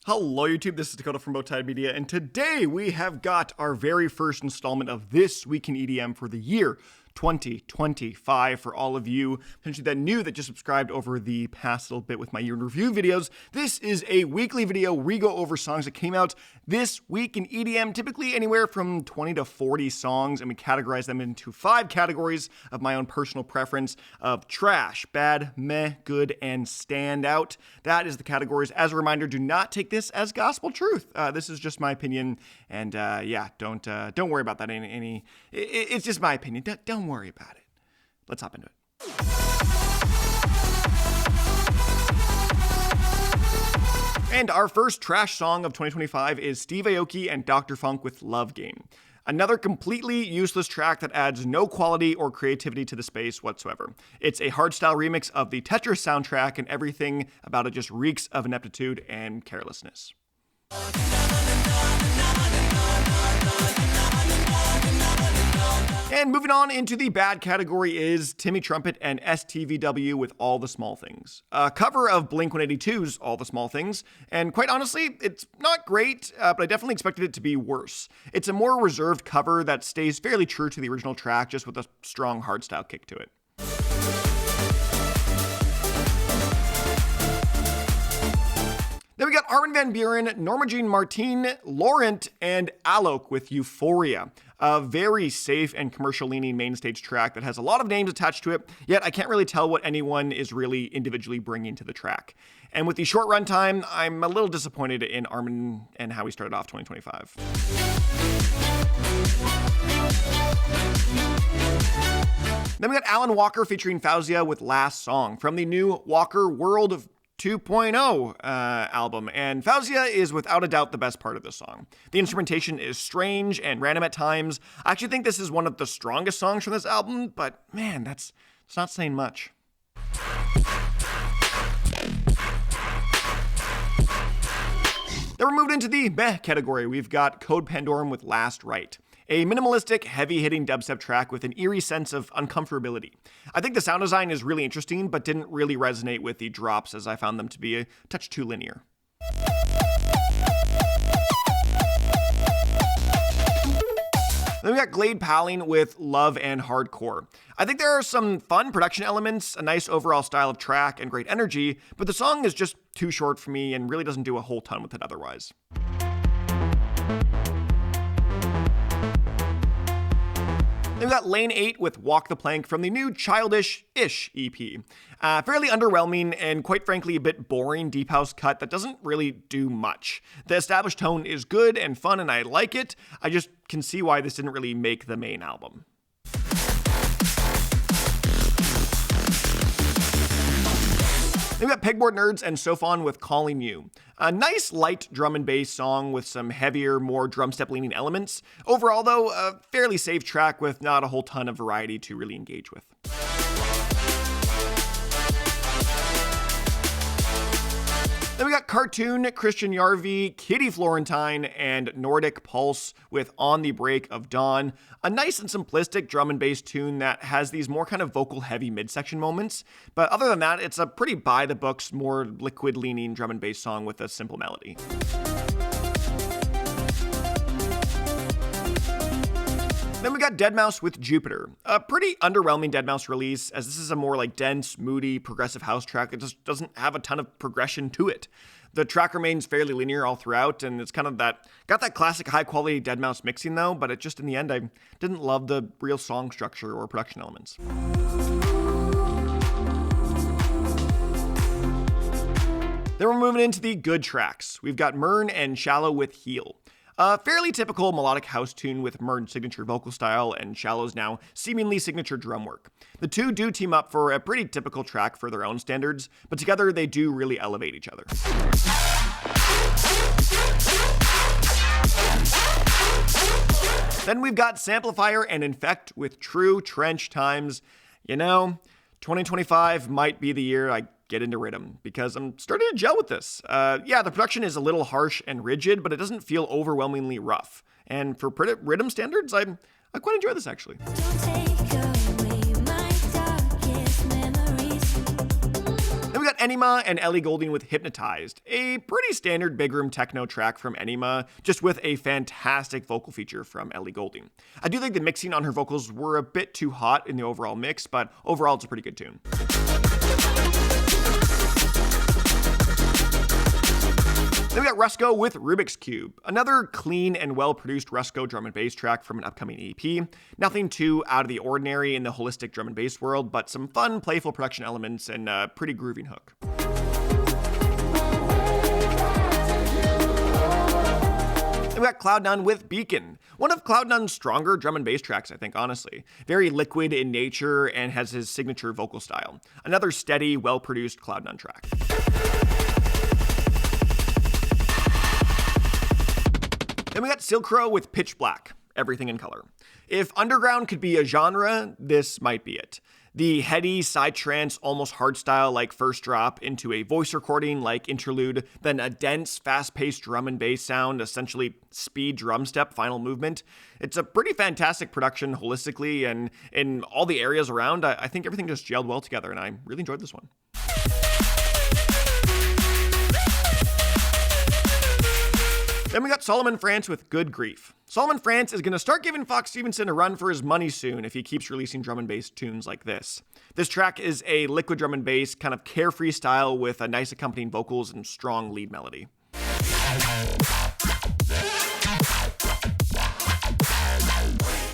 Hello YouTube, this is Dakota from Bowtied Media, and today we have got our very first installment of This Week in EDM for the year 2025. For all of you potentially that new that just subscribed over the past little bit with my year in review videos, this is a weekly video where we go over songs that came out this week in EDM, typically anywhere from 20 to 40 songs, and we categorize them into 5 categories of my own personal preference of trash, bad, meh, good, and standout. That is the categories. As a reminder, do not take this as gospel truth. This is just my opinion, and yeah, don't worry about that. It's just my opinion. Don't worry about it. Let's hop into it. And our first trash song of 2025 is Steve Aoki and Dr. Phunk with Love Game. Another completely useless track that adds no quality or creativity to the space whatsoever. It's a hardstyle remix of the Tetris soundtrack, and everything about it just reeks of ineptitude and carelessness. And moving on into the bad category is Timmy, Trumpet, and STVW with All the Small Things. A cover of Blink-182's All the Small Things, and quite honestly, it's not great, but I definitely expected it to be worse. It's a more reserved cover that stays fairly true to the original track, just with a strong hardstyle kick to it. Then we got Armin van Buuren, Norma Martine, LAWRENT, and Alok with Euphoria. A very safe and commercial-leaning main stage track that has a lot of names attached to it, yet I can't really tell what anyone is really individually bringing to the track. And with the short runtime, I'm a little disappointed in Armin and how he started off 2025. Then we got Alan Walker featuring Faouzia with Last Song from the new Walker World of 2.0 album, and Faouzia is without a doubt the best part of this song. The instrumentation is strange and random at times. I actually think this is one of the strongest songs from this album, but man, it's not saying much. Then we're moved into the meh category. We've got Code Pandorum with Last Rite. A minimalistic, heavy-hitting dubstep track with an eerie sense of uncomfortability. I think the sound design is really interesting, but didn't really resonate with the drops, as I found them to be a touch too linear. Then we got Glade Palling with Love and Hardcore. I think there are some fun production elements, a nice overall style of track, and great energy, but the song is just too short for me and really doesn't do a whole ton with it otherwise. Then we got Lane 8 with Walk the Plank from the new Childish-ish EP. Fairly underwhelming and quite frankly a bit boring deep house cut that doesn't really do much. The established tone is good and fun and I like it. I just can see why this didn't really make the main album. Then we got Pegboard Nerds and Sophon with Calling You. A nice light drum and bass song with some heavier, more drum step leaning elements. Overall though, a fairly safe track with not a whole ton of variety to really engage with. Then we got Cartoon, Kristjan, Järvi, Kitty Florentine, and Nordic Pulse with On the Break of Dawn. A nice and simplistic drum and bass tune that has these more kind of vocal heavy midsection moments. But other than that, it's a pretty by the books, more liquid leaning drum and bass song with a simple melody. Then we got deadmau5 with Jupiter. A pretty underwhelming deadmau5 release, as this is a more like dense, moody, progressive house track that just doesn't have a ton of progression to it. The track remains fairly linear all throughout, and it's kind of got that classic high-quality deadmau5 mixing though, but it just, in the end, I didn't love the real song structure or production elements. Then we're moving into the good tracks. We've got MYRNE and Shallou with Heal. A fairly typical melodic house tune with MYRNE's signature vocal style and Shallou's now seemingly signature drum work. The two do team up for a pretty typical track for their own standards, but together they do really elevate each other. Then we've got SampliFire and Infect with True Trench Times. You know, 2025 might be the year I get into rhythm, because I'm starting to gel with this. Yeah, the production is a little harsh and rigid, but it doesn't feel overwhelmingly rough. And for rhythm standards, I quite enjoy this actually. Then we got Anyma and Ellie Goulding with Hypnotized, a pretty standard big room techno track from Anyma, just with a fantastic vocal feature from Ellie Goulding. I do think the mixing on her vocals were a bit too hot in the overall mix, but overall it's a pretty good tune. Then we got Rusko with Rubik's Cube, another clean and well-produced Rusko drum and bass track from an upcoming EP. Nothing too out of the ordinary in the holistic drum and bass world, but some fun, playful production elements and a pretty grooving hook. Then we got Cloud9 with Beacon, one of Cloud9's stronger drum and bass tracks, I think, honestly. Very liquid in nature and has his signature vocal style. Another steady, well-produced Cloud9 track. Then we got Silkro with Pitch Black, everything in color. If underground could be a genre, this might be it. The heady, psytrance, almost hardstyle like first drop into a voice recording like interlude, then a dense, fast-paced drum and bass sound, essentially speed drum step final movement. It's a pretty fantastic production holistically, and in all the areas around, I think everything just gelled well together, and I really enjoyed this one. Then we got Solomon France with Good Grief. Solomon France is going to start giving Fox Stevenson a run for his money soon if he keeps releasing drum and bass tunes like this. This track is a liquid drum and bass, kind of carefree style with a nice accompanying vocals and strong lead melody.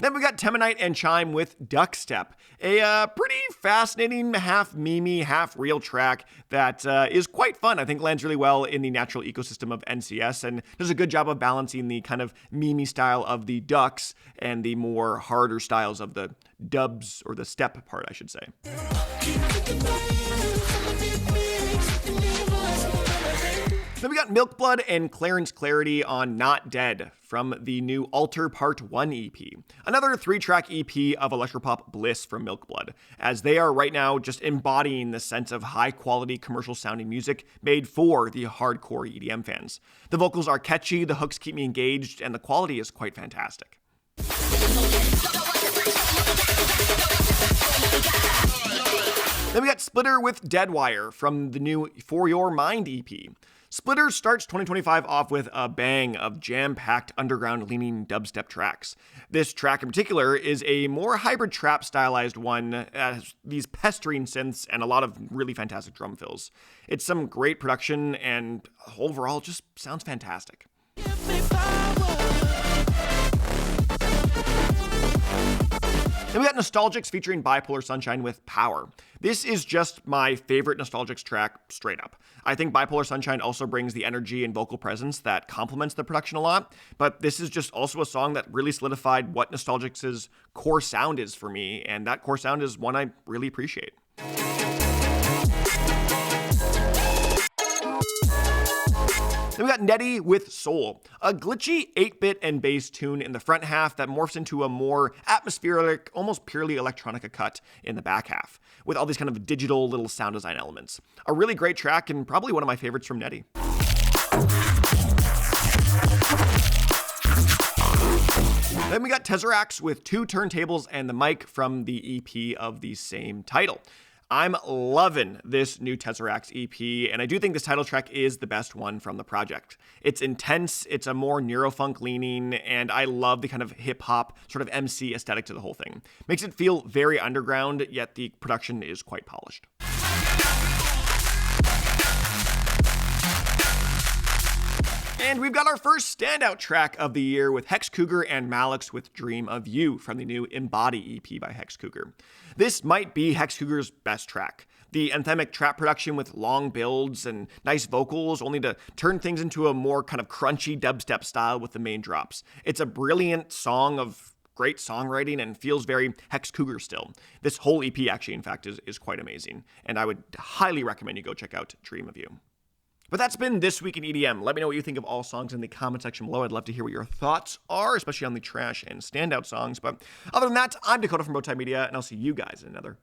Then we got Temanite and Chime with Duck Step, a pretty fascinating, half memey, half real track that is quite fun. I think lands really well in the natural ecosystem of NCS and does a good job of balancing the kind of memey style of the ducks and the more harder styles of the dubs, or the step part, I should say. Then we got Milk Blood and Clarence Clarity on Not Dead from the new Alter Part 1 EP. Another 3-track EP of electropop bliss from Milk Blood, as they are right now just embodying the sense of high-quality commercial-sounding music made for the hardcore EDM fans. The vocals are catchy, the hooks keep me engaged, and the quality is quite fantastic. Then we got Splitter with Deadwire from the new For Your Mind EP. Splitter starts 2025 off with a bang of jam-packed underground-leaning dubstep tracks. This track in particular is a more hybrid trap-stylized one that has these pestering synths and a lot of really fantastic drum fills. It's some great production and overall just sounds fantastic. Then we got Nostalgics featuring Bipolar Sunshine with Power. This is just my favorite Nostalgics track, straight up. I think Bipolar Sunshine also brings the energy and vocal presence that complements the production a lot, but this is just also a song that really solidified what Nostalgics' core sound is for me, and that core sound is one I really appreciate. Then we got Nettie with Soul, a glitchy 8-bit and bass tune in the front half that morphs into a more atmospheric, almost purely electronica cut in the back half, with all these kind of digital little sound design elements. A really great track and probably one of my favorites from Nettie. Then we got Tesseract with Two Turntables and The Mic from the EP of the same title. I'm loving this new Tesseract EP, and I do think this title track is the best one from the project. It's intense, it's a more neurofunk leaning, and I love the kind of hip-hop sort of MC aesthetic to the whole thing. Makes it feel very underground, yet the production is quite polished. And we've got our first standout track of the year with Hex Cougar and Malix with Dream of You from the new Embody EP by Hex Cougar. This might be Hex Cougar's best track. The anthemic trap production with long builds and nice vocals, only to turn things into a more kind of crunchy dubstep style with the main drops. It's a brilliant song of great songwriting and feels very Hex Cougar still. This whole EP actually, in fact, is quite amazing, and I would highly recommend you go check out Dream of You. But that's been This Week in EDM. Let me know what you think of all songs in the comment section below. I'd love to hear what your thoughts are, especially on the trash and standout songs. But other than that, I'm Dakota from Bowtied Media, and I'll see you guys in another